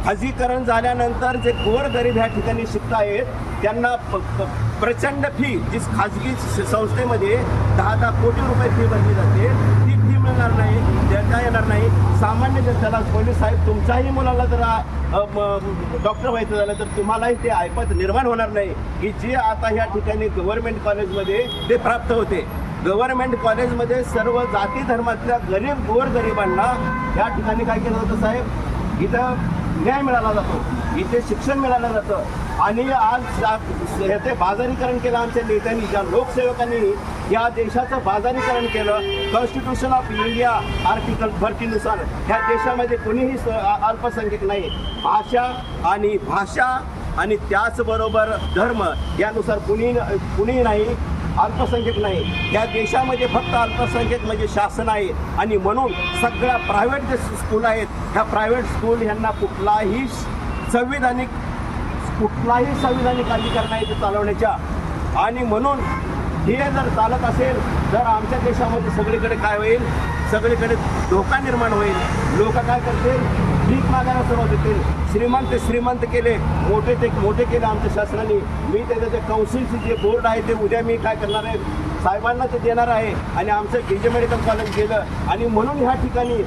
खाजगीकरण झाल्यानंतर जे गोरगरीब ह्या ठिकाणी शिकत आहेत त्यांना प्रचंड फी जी खाजगी संस्थेमध्ये 10-10 कोटी रुपये फी भरली जाते ती फी मिळणार नाही, देता येणार नाही. सामान्य जनतेला पोलीस साहेब तुमच्याही मुलाला जर डॉक्टर व्हायचं झालं तर तुम्हालाही ते ऐपत निर्माण होणार नाही की जे आता ह्या ठिकाणी गव्हर्नमेंट कॉलेजमध्ये ते प्राप्त होते. गव्हर्नमेंट कॉलेजमध्ये सर्व जाती धर्मातल्या गोरगरिबांना या ठिकाणी काय केलं होतं साहेब, इथं न्याय मिळाला जातो, इथे शिक्षण मिळालं जातं. आणि आज याचे बाजारीकरण केलं आमच्या नेत्यांनी, ज्या लोकसेवकांनी या देशाचं बाजारीकरण केलं. कॉन्स्टिट्यूशन ऑफ इंडिया आर्टिकल 30नुसार ह्या देशामध्ये कोणीही अल्पसंख्याक नाही. भाषा आणि त्याचबरोबर धर्म यानुसार कुणीही नाही, अल्पसंख्याक नाही. या देशामध्ये फक्त अल्पसंख्याक म्हणजे शासन आहे. आणि म्हणून सगळ्या प्रायव्हेट जे स्कूल आहेत ह्या प्रायव्हेट स्कूल ह्यांना कुठलाही संविधानिक अधिकार नाही ते चालवण्याच्या. आणि म्हणून हे जर चालत असेल तर आमच्या देशामध्ये सगळीकडे काय होईल, सगळीकडे धोका निर्माण होईल. लोक काय करतील, भीक मागायला सुरुवात होतील. श्रीमंत केले, मोठे केले आमच्या शासनाने. मी त्याचे जे कौन्सिलचे जे बोर्ड आहे ते उद्या मी काय करणार आहे, साहेबांना ते देणार आहे. आणि आमचं BJ मेडिकल कॉलेज गेलं आणि म्हणून ह्या ठिकाणी